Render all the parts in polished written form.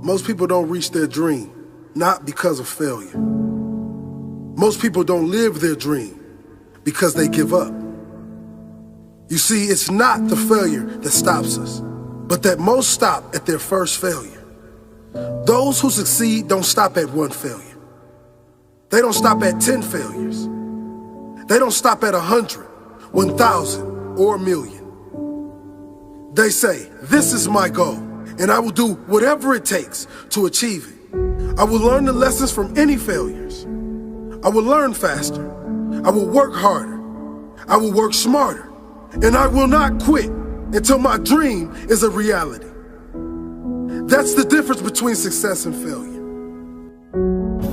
Most people don't reach their dream, not because of failure. Most people don't live their dream because they give up. You see, it's not the failure that stops us, but that most stop at their first failure. Those who succeed don't stop at one failure. They don't stop at 10 failures. They don't stop at 100, 1,000, or 1,000,000. They say, this is my goal, and I will do whatever it takes to achieve it. I will learn the lessons from any failures. I will learn faster. I will work harder. I will work smarter. And I will not quit until my dream is a reality. That's the difference between success and failure.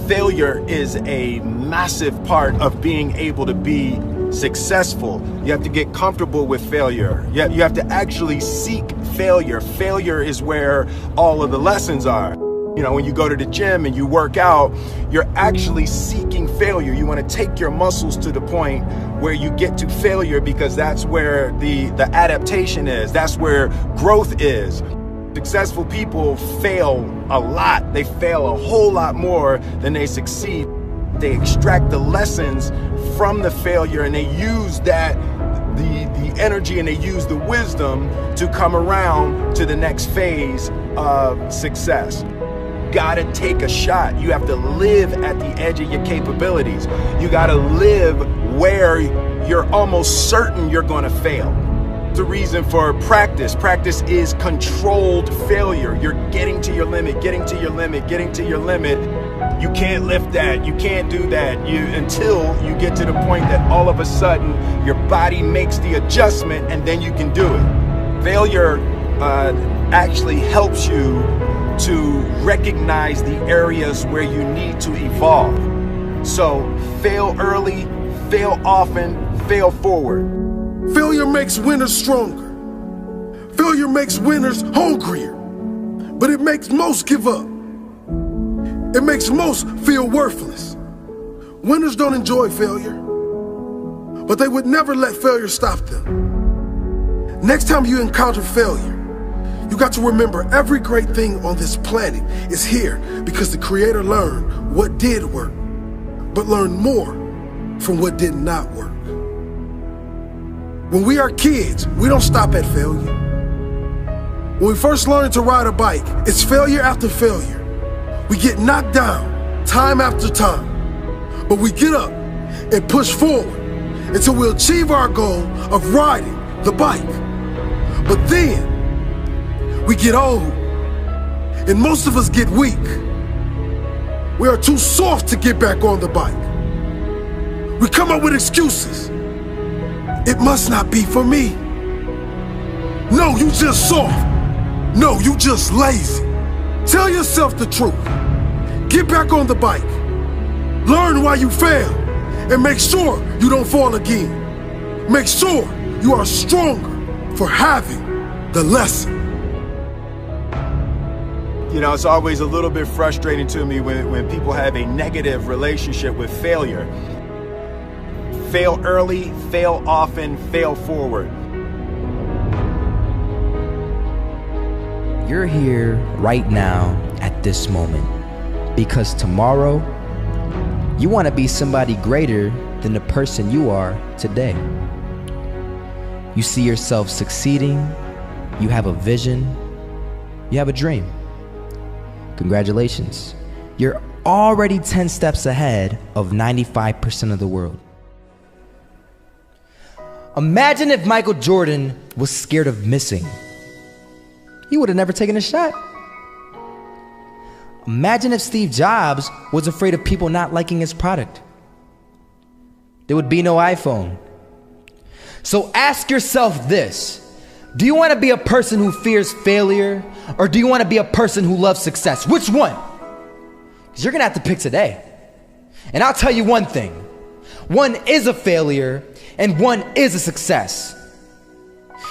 Failure is a massive part of being able to be successful. You have to get comfortable with failure. You have to actually seek failure. Failure is where all of the lessons are. You know, when you go to the gym and you work out, you're actually seeking failure. You want to take your muscles to the point where you get to failure, because that's where the adaptation is. That's where growth is. Successful people fail a lot. They fail a whole lot more than they succeed. They extract the lessons from the failure, and they use that, the energy, and they use the wisdom to come around to the next phase of success. Gotta take a shot. You have to live at the edge of your capabilities. You gotta live where you're almost certain you're gonna fail. The reason for practice. Practice is controlled failure. You're getting to your limit, getting to your limit, getting to your limit. You can't lift that, you can't do that, until you get to the point that all of a sudden your body makes the adjustment, and then you can do it. Failure actually helps you to recognize the areas where you need to evolve. So fail early, fail often, fail forward. Failure makes winners stronger. Failure makes winners hungrier. But it makes most give up. It makes most feel worthless. Winners don't enjoy failure, but they would never let failure stop them. Next time you encounter failure, you got to remember every great thing on this planet is here because the Creator learned what did work, but learned more from what did not work. When we are kids, we don't stop at failure. When we first learn to ride a bike, it's failure after failure. We get knocked down time after time, but we get up and push forward until we achieve our goal of riding the bike. But then we get old, and most of us get weak. We are too soft to get back on the bike. We come up with excuses. It must not be for me. No, you just soft. No, you just lazy. Tell yourself the truth. Get back on the bike. Learn why you failed, and make sure you don't fall again. Make sure you are stronger for having the lesson. You know, it's always a little bit frustrating to me when people have a negative relationship with failure. Fail early, fail often, fail forward. You're here right now at this moment because tomorrow you want to be somebody greater than the person you are today. You see yourself succeeding, you have a vision, you have a dream. Congratulations. You're already 10 steps ahead of 95% of the world. Imagine if Michael Jordan was scared of missing. He would have never taken a shot. Imagine if Steve Jobs was afraid of people not liking his product. There would be no iPhone. So ask yourself this. Do you want to be a person who fears failure, or do you want to be a person who loves success? Which one? Because you're going to have to pick today. And I'll tell you one thing. One is a failure, and one is a success.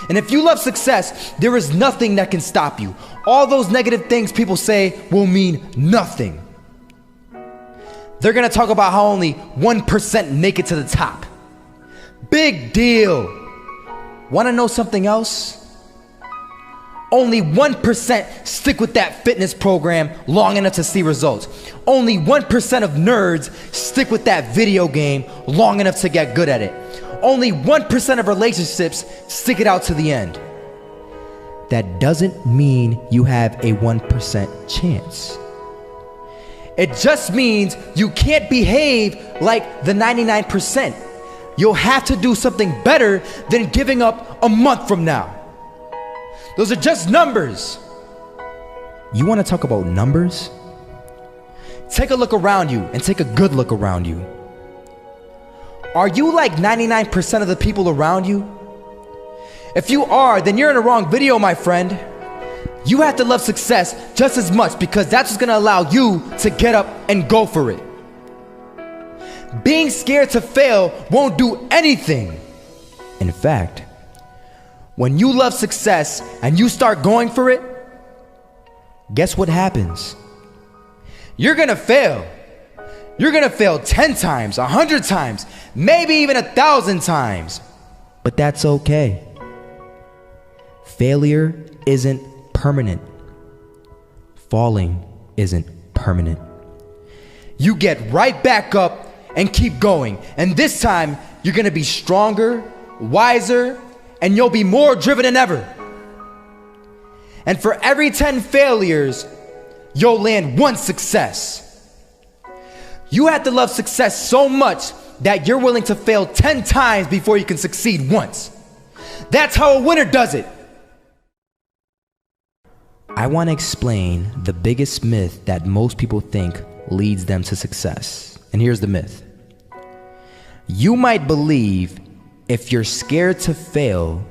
And if you love success, there is nothing that can stop you. All those negative things people say will mean nothing. They're going to talk about how only 1% make it to the top. Big deal. Want to know something else? Only 1% stick with that fitness program long enough to see results. Only 1% of nerds stick with that video game long enough to get good at it. Only 1% of relationships stick it out to the end. That doesn't mean you have a 1% chance. It just means you can't behave like the 99%. You'll have to do something better than giving up a month from now. Those are just numbers. You want to talk about numbers? Take a look around you and take a good look around you. Are you like 99% of the people around you? If you are, then you're in the wrong video, my friend. You have to love success just as much because that's what's gonna allow you to get up and go for it. Being scared to fail won't do anything. In fact, when you love success and you start going for it, guess what happens? You're gonna fail. You're gonna fail 10 times, 100 times, maybe even 1,000 times. But that's okay. Failure isn't permanent. Falling isn't permanent. You get right back up and keep going. And this time, you're gonna be stronger, wiser, and you'll be more driven than ever. And for every 10 failures, you'll land one success. You have to love success so much that you're willing to fail 10 times before you can succeed once. That's how a winner does it. I want to explain the biggest myth that most people think leads them to success. And here's the myth. You might believe if you're scared to fail,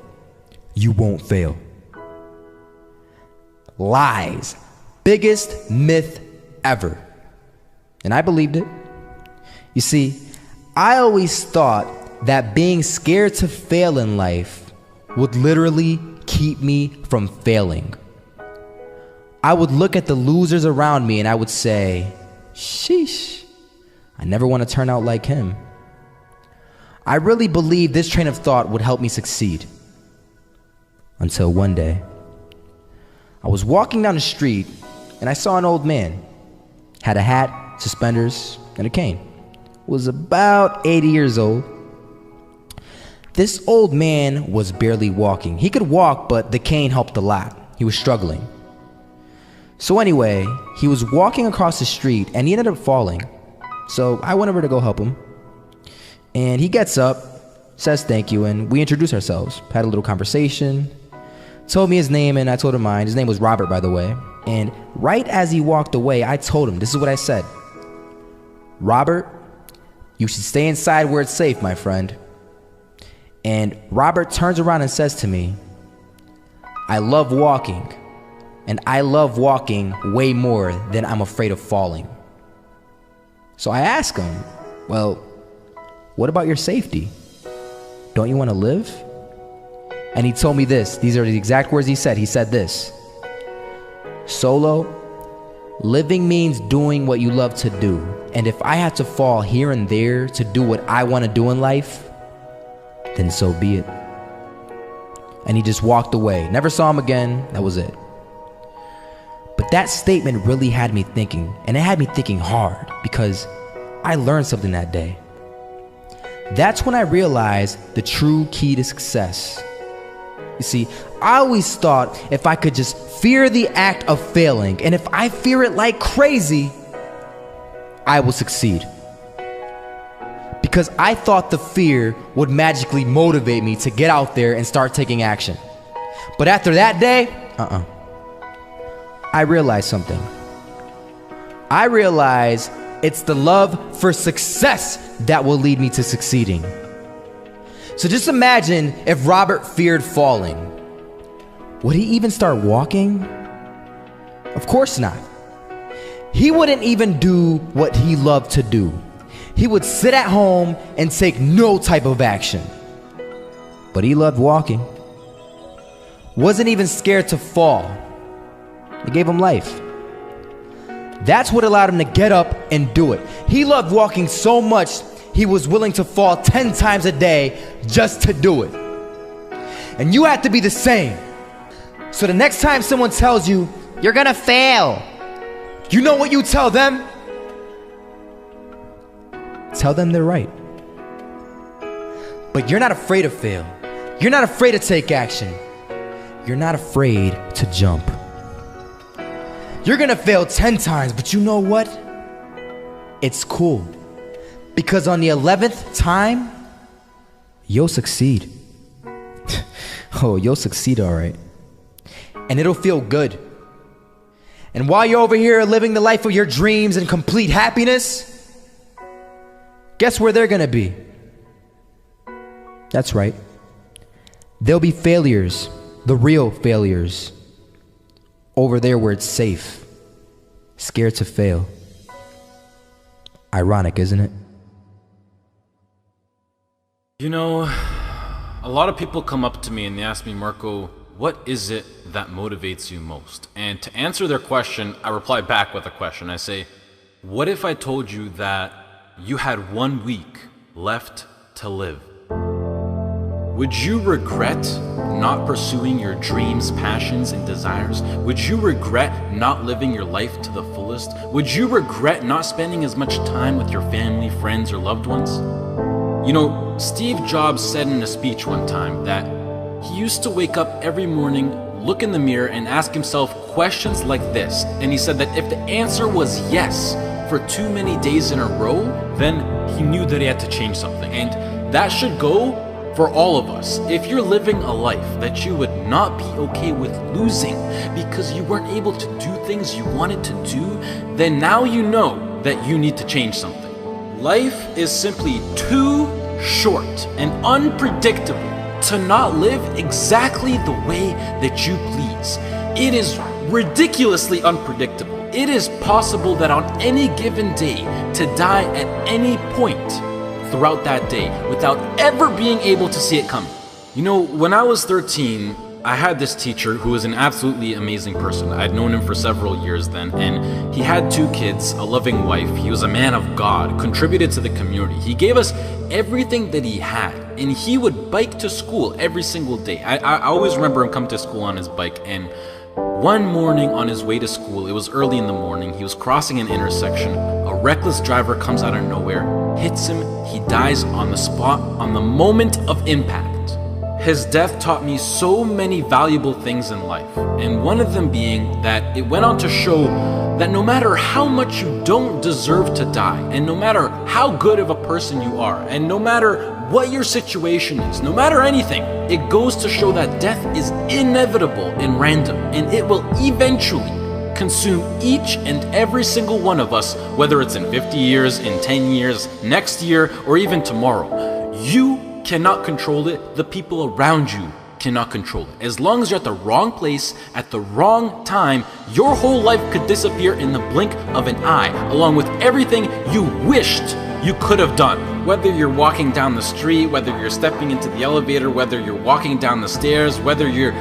you won't fail. Lies. Biggest myth ever. And I believed it. You see, I always thought that being scared to fail in life would literally keep me from failing. I would look at the losers around me and I would say, sheesh, I never want to turn out like him. I really believed this train of thought would help me succeed. Until one day, I was walking down the street and I saw an old man. Had a hat, suspenders, and a cane. Was about 80 years old. This old man was barely walking. He could walk, but the cane helped a lot. He was struggling. So anyway, he was walking across the street and he ended up falling. So I went over to go help him. And he gets up, says thank you, and we introduced ourselves. Had a little conversation. Told me his name and I told him mine. His name was Robert, by the way. And right as he walked away, I told him, this is what I said. Robert, you should stay inside where it's safe, my friend. And Robert turns around and says to me, I love walking. And I love walking way more than I'm afraid of falling. So I asked him, well, what about your safety? Don't you want to live? And he told me this. These are the exact words he said. He said this. Solo, living means doing what you love to do. And if I have to fall here and there to do what I want to do in life, then so be it. And he just walked away. Never saw him again. That was it. But that statement really had me thinking, and it had me thinking hard because I learned something that day. That's when I realized the true key to success. You see, I always thought if I could just fear the act of failing, and if I fear it like crazy, I will succeed. Because I thought the fear would magically motivate me to get out there and start taking action. But after that day, I realized something. I realized it's the love for success that will lead me to succeeding. So just imagine if Robert feared falling. Would he even start walking? Of course not. He wouldn't even do what he loved to do. He would sit at home and take no type of action. But he loved walking. Wasn't even scared to fall. It gave him life. That's what allowed him to get up and do it. He loved walking so much, he was willing to fall 10 times a day just to do it. And you have to be the same. So the next time someone tells you, you're gonna fail, you know what you tell them? Tell them they're right. But you're not afraid to fail. You're not afraid to take action. You're not afraid to jump. You're gonna fail 10 times, but you know what? It's cool. Because on the 11th time, you'll succeed. Oh, you'll succeed, all right. And it'll feel good. And while you're over here living the life of your dreams and complete happiness, guess where they're gonna be? That's right. They'll be failures, the real failures, over there where it's safe, scared to fail. Ironic, isn't it? You know, a lot of people come up to me and they ask me, Marco, what is it that motivates you most? And to answer their question, I reply back with a question. I say, what if I told you that you had 1 week left to live? Would you regret not pursuing your dreams, passions, and desires? Would you regret not living your life to the fullest? Would you regret not spending as much time with your family, friends, or loved ones? You know, Steve Jobs said in a speech one time that he used to wake up every morning, look in the mirror, and ask himself questions like this. And he said that if the answer was yes for too many days in a row, then he knew that he had to change something. And that should go for all of us. If you're living a life that you would not be okay with losing because you weren't able to do things you wanted to do, then now you know that you need to change something. Life is simply too short and unpredictable to not live exactly the way that you please. It is ridiculously unpredictable. It is possible that on any given day to die at any point throughout that day without ever being able to see it coming. You know, when I was 13, I had this teacher who was an absolutely amazing person. I'd known him for several years then, and he had 2 kids, a loving wife. He was a man of God, contributed to the community. He gave us everything that he had, and he would bike to school every single day. I always remember him come to school on his bike, and one morning on his way to school, it was early in the morning, he was crossing an intersection. A reckless driver comes out of nowhere, hits him, he dies on the spot, on the moment of impact. His death taught me so many valuable things in life, and one of them being that it went on to show that no matter how much you don't deserve to die, and no matter how good of a person you are, and no matter what your situation is, no matter anything, it goes to show that death is inevitable and random, and it will eventually consume each and every single one of us, whether it's in 50 years, in 10 years, next year, or even tomorrow. You cannot control it. The people around you cannot control it. As long as you're at the wrong place at the wrong time, your whole life could disappear in the blink of an eye, along with everything you wished you could have done. Whether you're walking down the street, whether you're stepping into the elevator, whether you're walking down the stairs, whether you're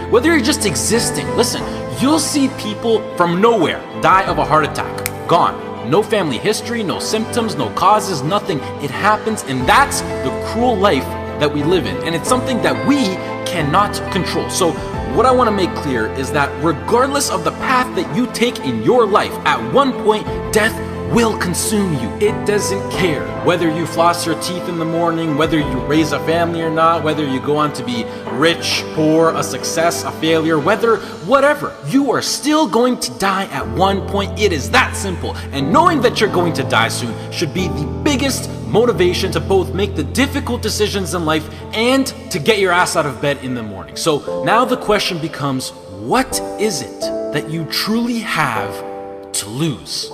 just existing. Listen, you'll see people from nowhere die of a heart attack. Gone. No family history, no symptoms, no causes, nothing. It happens, and that's the cruel life that we live in, and it's something that we cannot control. So what I want to make clear is that regardless of the path that you take in your life, at one point death will consume you. It doesn't care whether you floss your teeth in the morning, whether you raise a family or not, whether you go on to be rich, poor, a success, a failure, whatever, you are still going to die at one point. It is that simple. And knowing that you're going to die soon should be the biggest motivation to both make the difficult decisions in life and to get your ass out of bed in the morning. So now the question becomes, what is it that you truly have to lose?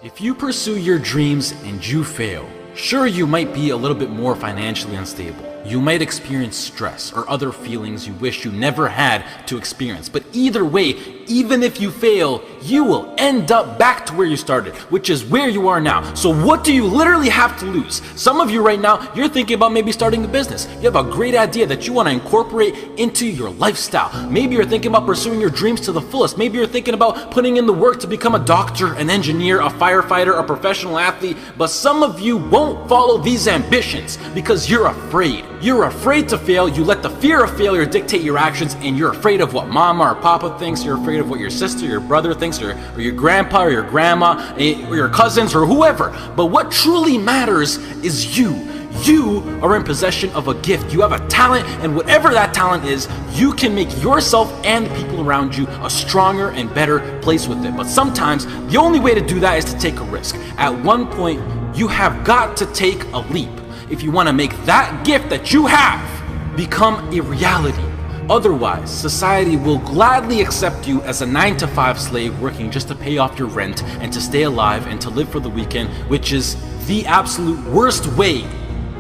If you pursue your dreams and you fail, sure, you might be a little bit more financially unstable. You might experience stress or other feelings you wish you never had to experience. But either way, even if you fail, you will end up back to where you started, which is where you are now. So what do you literally have to lose? Some of you right now, you're thinking about maybe starting a business. You have a great idea that you want to incorporate into your lifestyle. Maybe you're thinking about pursuing your dreams to the fullest. Maybe you're thinking about putting in the work to become a doctor, an engineer, a firefighter, a professional athlete. But some of you won't follow these ambitions because you're afraid. You're afraid to fail. You let the fear of failure dictate your actions, and you're afraid of what mama or papa thinks. You're afraid of what your sister, your brother thinks, or your grandpa or your grandma, or your cousins, or whoever. But what truly matters is you. You are in possession of a gift. You have a talent, and whatever that talent is, you can make yourself and the people around you a stronger and better place with it. But sometimes the only way to do that is to take a risk. At one point, you have got to take a leap if you want to make that gift that you have become a reality. Otherwise, society will gladly accept you as a 9-to-5 slave working just to pay off your rent and to stay alive and to live for the weekend, which is the absolute worst way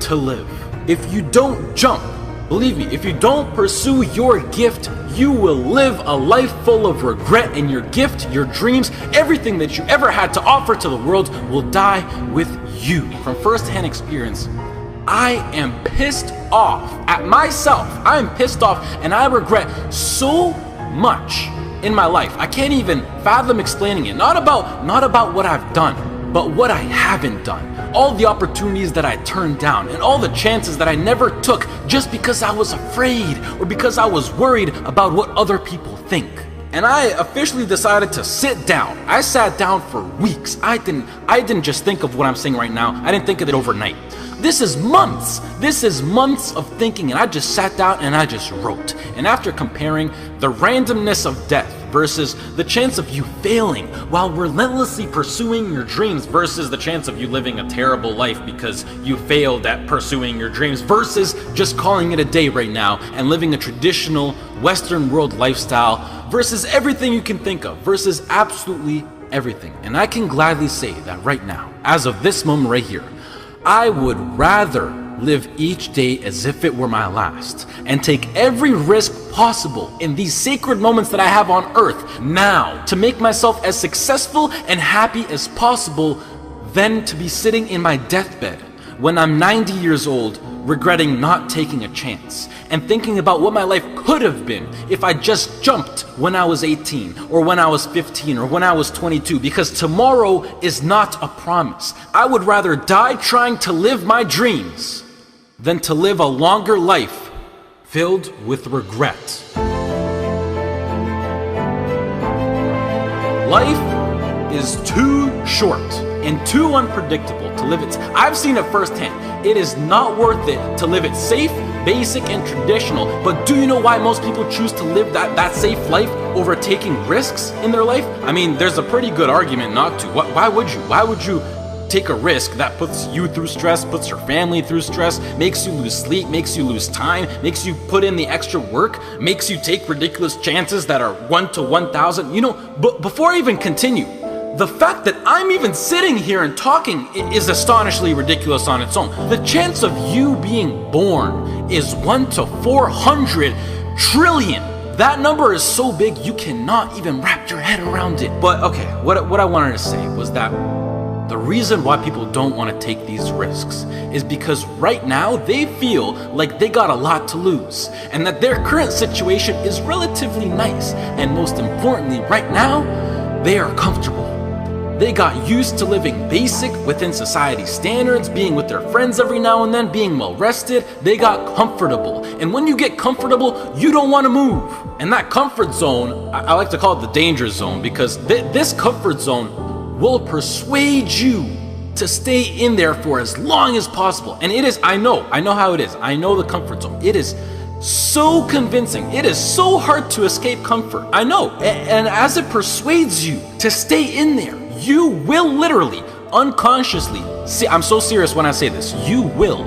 to live. If you don't jump, believe me, if you don't pursue your gift, you will live a life full of regret, and your gift, your dreams, everything that you ever had to offer to the world will die with you. From first-hand experience, I am pissed off at myself. I am pissed off, and I regret so much in my life. I can't even fathom explaining it. Not about what I've done, but what I haven't done. All the opportunities that I turned down, and all the chances that I never took just because I was afraid or because I was worried about what other people think. And I officially decided to sit down. I sat down for weeks. I didn't just think of what I'm saying right now. I didn't think of it overnight. This is months. This is months of thinking, and I just sat down and I just wrote. And after comparing the randomness of death versus the chance of you failing while relentlessly pursuing your dreams versus the chance of you living a terrible life because you failed at pursuing your dreams versus just calling it a day right now and living a traditional Western world lifestyle versus everything you can think of versus absolutely everything. And I can gladly say that right now, as of this moment right here, I would rather live each day as if it were my last and take every risk possible in these sacred moments that I have on earth now to make myself as successful and happy as possible than to be sitting in my deathbed when I'm 90 years old regretting not taking a chance and thinking about what my life could have been if I just jumped when I was 18 or when I was 15 or when I was 22, because tomorrow is not a promise. I would rather die trying to live my dreams than to live a longer life filled with regret. Life is too short and too unpredictable to live it. I've seen it firsthand. It is not worth it to live it safe, basic, and traditional. But do you know why most people choose to live that safe life over taking risks in their life? I mean, there's a pretty good argument not to. Why would you? Why would you take a risk that puts you through stress, puts your family through stress, makes you lose sleep, makes you lose time, makes you put in the extra work, makes you take ridiculous chances that are 1 to 1,000? You know, but before I even continue, the fact that I'm even sitting here and talking is astonishingly ridiculous on its own. The chance of you being born is 1 to 400 trillion. That number is so big you cannot even wrap your head around it. But okay, what I wanted to say was that the reason why people don't want to take these risks is because right now they feel like they got a lot to lose and that their current situation is relatively nice. And most importantly, right now, they are comfortable. They got used to living basic within society standards, being with their friends every now and then, being well rested. They got comfortable. And when you get comfortable, you don't want to move. And that comfort zone, I like to call it the danger zone, because this comfort zone will persuade you to stay in there for as long as possible. And it is, I know how it is. I know the comfort zone. It is so convincing. It is so hard to escape comfort. I know. And as it persuades you to stay in there, you will literally, unconsciously, see, I'm so serious when I say this, you will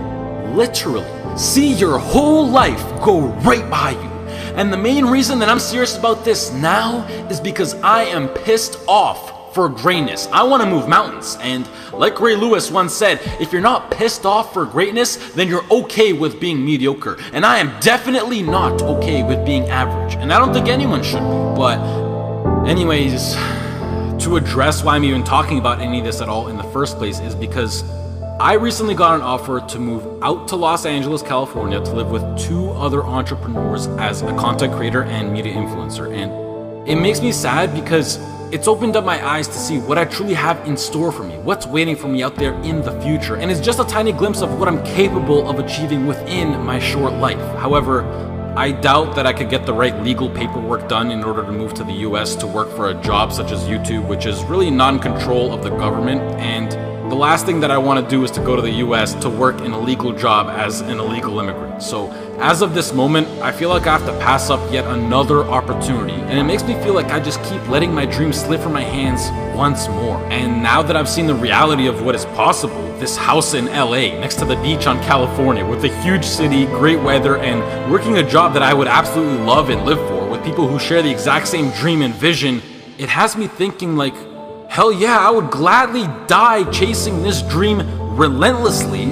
literally see your whole life go right by you. And the main reason that I'm serious about this now is because I am pissed off for greatness. I want to move mountains. And like Ray Lewis once said, if you're not pissed off for greatness, then you're okay with being mediocre. And I am definitely not okay with being average. And I don't think anyone should be. But anyways, to address why I'm even talking about any of this at all in the first place is because I recently got an offer to move out to Los Angeles, California to live with 2 other entrepreneurs as a content creator and media influencer. And it makes me sad because it's opened up my eyes to see what I truly have in store for me, what's waiting for me out there in the future. And it's just a tiny glimpse of what I'm capable of achieving within my short life. However, I doubt that I could get the right legal paperwork done in order to move to the US to work for a job such as YouTube, which is really non-control of the government. And the last thing that I want to do is to go to the US to work in a legal job as an illegal immigrant. So as of this moment, I feel like I have to pass up yet another opportunity. And it makes me feel like I just keep letting my dreams slip from my hands once more. And now that I've seen the reality of what is possible, this house in LA next to the beach on California with a huge city, great weather, and working a job that I would absolutely love and live for with people who share the exact same dream and vision, it has me thinking like, hell yeah, I would gladly die chasing this dream relentlessly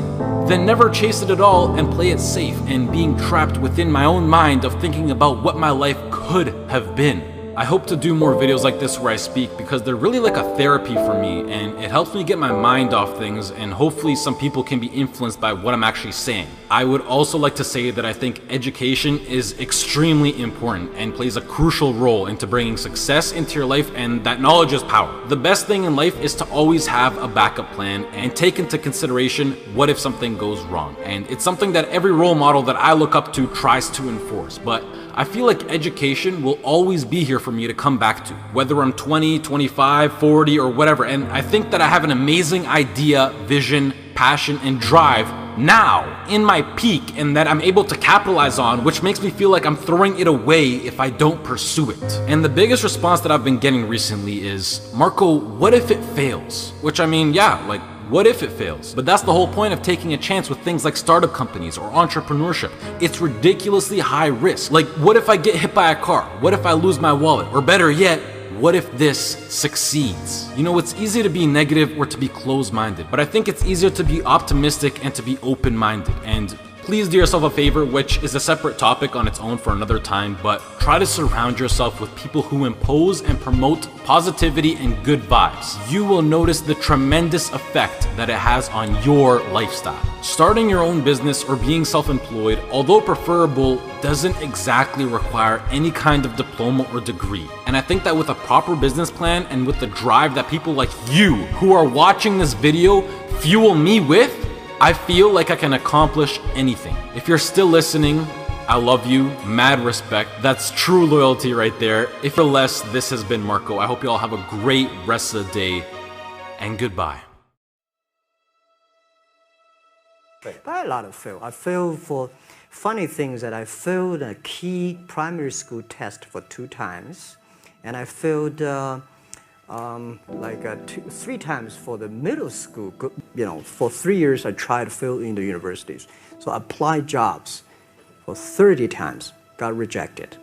than never chase it at all and play it safe and being trapped within my own mind of thinking about what my life could have been. I hope to do more videos like this where I speak because they're really like a therapy for me and it helps me get my mind off things and hopefully some people can be influenced by what I'm actually saying. I would also like to say that I think education is extremely important and plays a crucial role into bringing success into your life, and that knowledge is power. The best thing in life is to always have a backup plan and take into consideration what if something goes wrong. And it's something that every role model that I look up to tries to enforce, but I feel like education will always be here for me to come back to, whether I'm 20, 25, 40, or whatever. And I think that I have an amazing idea, vision, passion, and drive now in my peak and that I'm able to capitalize on, which makes me feel like I'm throwing it away if I don't pursue it. And the biggest response that I've been getting recently is, Marco, what if it fails? Which I mean, yeah, like, what if it fails? But that's the whole point of taking a chance with things like startup companies or entrepreneurship. It's ridiculously high risk. Like, what if I get hit by a car? What if I lose my wallet? Or better yet, what if this succeeds? You know, it's easy to be negative or to be closed-minded, but I think it's easier to be optimistic and to be open-minded. And please do yourself a favor, which is a separate topic on its own for another time, but try to surround yourself with people who impose and promote positivity and good vibes. You will notice the tremendous effect that it has on your lifestyle. Starting your own business or being self-employed, although preferable, doesn't exactly require any kind of diploma or degree. And I think that with a proper business plan and with the drive that people like you who are watching this video fuel me with, I feel like I can accomplish anything. If you're still listening, I love you, mad respect. That's true loyalty right there. If you're less, this has been Marco. I hope you all have a great rest of the day, and goodbye. By a lot of fail. I failed for funny things that I failed a key primary school test for 2 times, and I failed 3 times for the middle school. You know, for 3 years I tried to fill in the universities. So I applied jobs for 30 times, got rejected.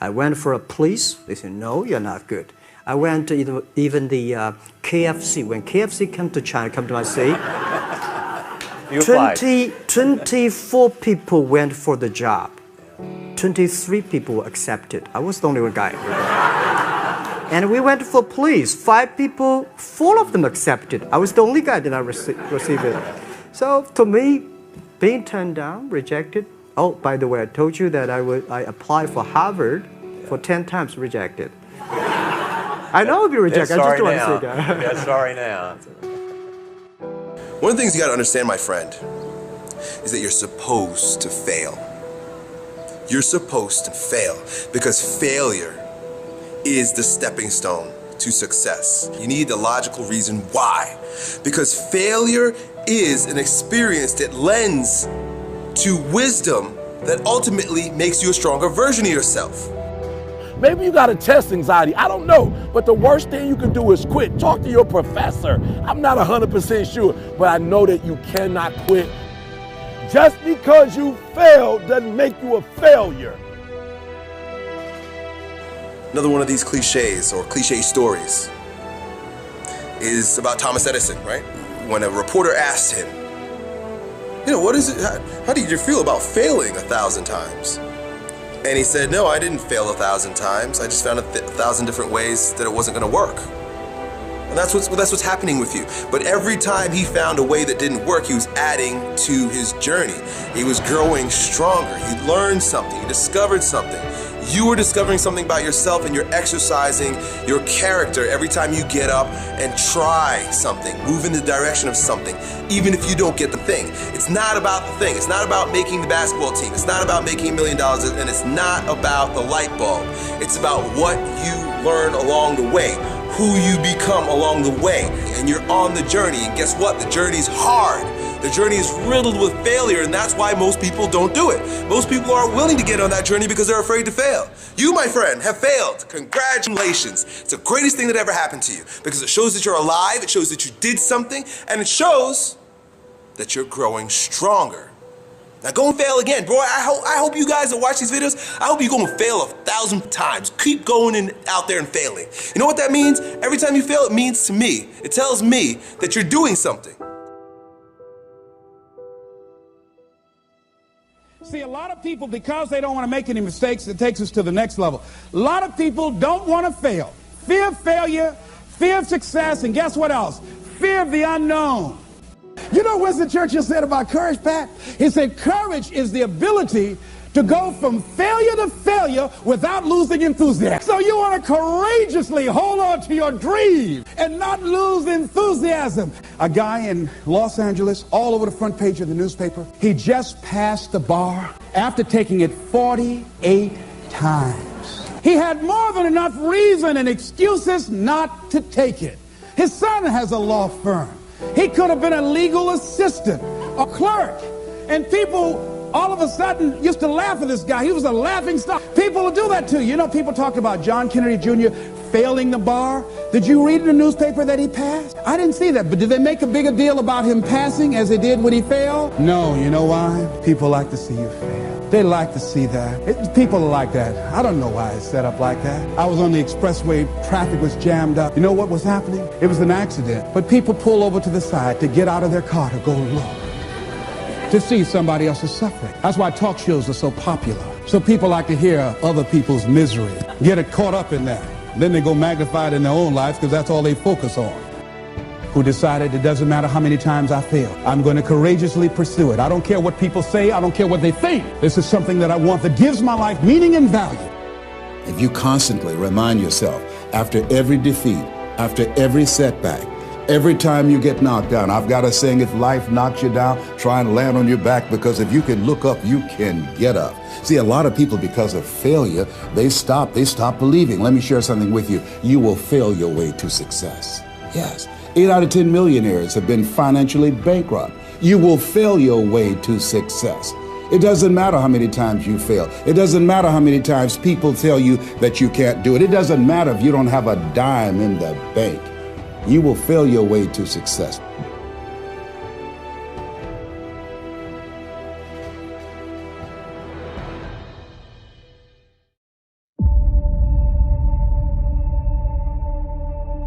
I went for a police, they said, no, you're not good. I went to even the KFC. When KFC came to China, come to my city, 24 people went for the job. 23 people were accepted. I was the only one guy. And we went for police. 5 people, 4 of them accepted. I was the only guy that I received it. So to me, being turned down, rejected. Oh, by the way, I told you that I applied for Harvard for 10 times, rejected. I know I'll be rejected. I just don't want to say that. Yeah, sorry now. One of the things you got to understand, my friend, is that you're supposed to fail. You're supposed to fail because failure is the stepping stone to success. You need the logical reason why. Because failure is an experience that lends to wisdom that ultimately makes you a stronger version of yourself. Maybe you got a test anxiety, I don't know, but the worst thing you can do is quit. Talk to your professor. I'm not 100% sure, but I know that you cannot quit. Just because you failed doesn't make you a failure. Another one of these cliches or cliche stories is about Thomas Edison, right? When a reporter asked him, you know, what is it, how did you feel about failing 1,000 times? And he said, no, I didn't fail 1,000 times. I just found 1,000 different ways that it wasn't going to work. And that's what's happening with you. But every time he found a way that didn't work, he was adding to his journey. He was growing stronger. He learned something. He discovered something. You are discovering something about yourself, and you're exercising your character every time you get up and try something, move in the direction of something, even if you don't get the thing. It's not about the thing. It's not about making the basketball team. It's not about making $1 million, and it's not about the light bulb. It's about what you learn along the way, who you become along the way, and you're on the journey. And guess what? The journey's hard. The journey is riddled with failure, and that's why most people don't do it. Most people aren't willing to get on that journey because they're afraid to fail. You, my friend, have failed. Congratulations. It's the greatest thing that ever happened to you because it shows that you're alive, it shows that you did something, and it shows that you're growing stronger. Now go and fail again. Bro, I hope you guys that watch these videos, I hope you go and fail 1,000 times. Keep going out there and failing. You know what that means? Every time you fail, it means to me, it tells me that you're doing something. See, a lot of people, because they don't want to make any mistakes, it takes us to the next level. A lot of people don't want to fail. Fear of failure, fear of success, and guess what else? Fear of the unknown. You know what Winston Churchill said about courage, Pat? He said, courage is the ability to go from failure to failure without losing enthusiasm. So you want to courageously hold on to your dream and not lose enthusiasm. A guy in Los Angeles, all over the front page of the newspaper, he just passed the bar after taking it 48 times. He had more than enough reason and excuses not to take it. His son has a law firm. He could have been a legal assistant, a clerk, and people all of a sudden used to laugh at this guy. He was a laughing stock. People will do that to you. You know, people talk about John Kennedy Jr. failing the bar. Did you read in the newspaper that he passed? I didn't see that, but did they make a bigger deal about him passing as they did when he failed? No, you know why? People like to see you fail. They like to see that. People are like that. I don't know why it's set up like that. I was on the expressway, traffic was jammed up. You know what was happening? It was an accident. But people pull over to the side to get out of their car to go look, to see somebody else's suffering. That's why talk shows are so popular. So people like to hear other people's misery, get it caught up in that. Then they go magnify it in their own lives because that's all they focus on. Who decided it doesn't matter how many times I fail. I'm going to courageously pursue it. I don't care what people say. I don't care what they think. This is something that I want that gives my life meaning and value. If you constantly remind yourself after every defeat, after every setback, every time you get knocked down, I've got a saying, if life knocks you down, try and land on your back, because if you can look up, you can get up. See, a lot of people, because of failure, they stop believing. Let me share something with you. You will fail your way to success. Yes. 8 out of 10 millionaires have been financially bankrupt. You will fail your way to success. It doesn't matter how many times you fail. It doesn't matter how many times people tell you that you can't do it. It doesn't matter if you don't have a dime in the bank. You will fail your way to success.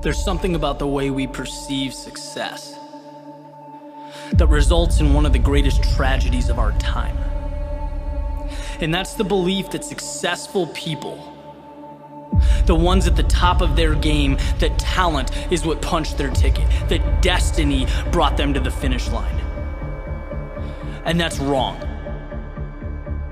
There's something about the way we perceive success that results in one of the greatest tragedies of our time. And that's the belief that successful people, the ones at the top of their game, that talent is what punched their ticket, that destiny brought them to the finish line. And that's wrong.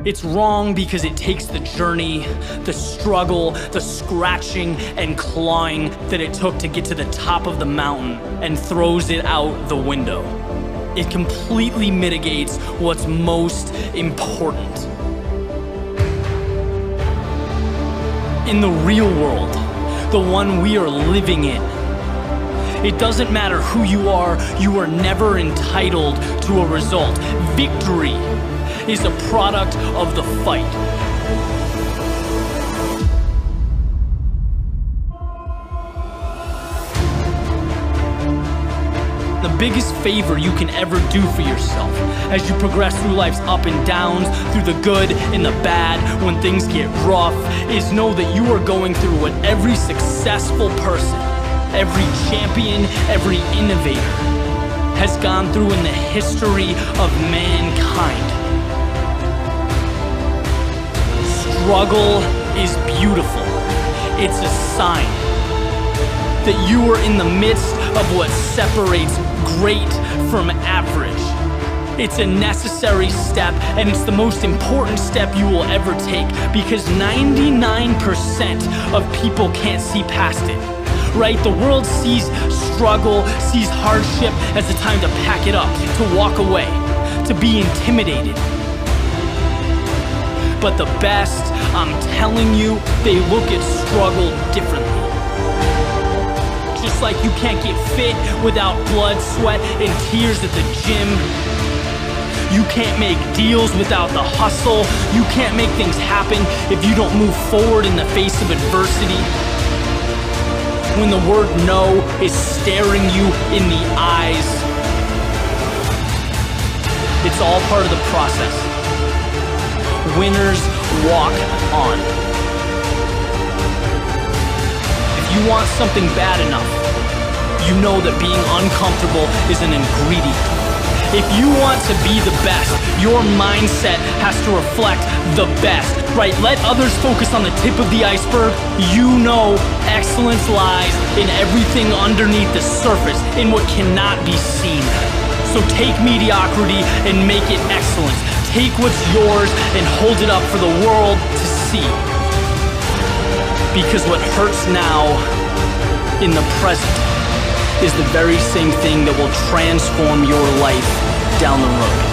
It's wrong because it takes the journey, the struggle, the scratching and clawing that it took to get to the top of the mountain and throws it out the window. It completely mitigates what's most important. In the real world, the one we are living in, it doesn't matter who you are never entitled to a result. Victory is a product of the fight. The biggest favor you can ever do for yourself as you progress through life's up and downs, through the good and the bad, when things get rough, is know that you are going through what every successful person, every champion, every innovator has gone through in the history of mankind. Struggle is beautiful. It's a sign that you are in the midst of what separates great from average. It's a necessary step, and it's the most important step you will ever take, because 99% of people can't see past it. Right? The world sees struggle, sees hardship as the time to pack it up, to walk away, to be intimidated. But the best, I'm telling you, they look at struggle differently. Just like you can't get fit without blood, sweat, and tears at the gym. You can't make deals without the hustle. You can't make things happen if you don't move forward in the face of adversity. When the word no is staring you in the eyes, it's all part of the process. Winners walk on. If you want something bad enough, you know that being uncomfortable is an ingredient. If you want to be the best, your mindset has to reflect the best, right? Let others focus on the tip of the iceberg. You know excellence lies in everything underneath the surface, in what cannot be seen. So take mediocrity and make it excellence. Take what's yours and hold it up for the world to see. Because what hurts now in the present is the very same thing that will transform your life down the road.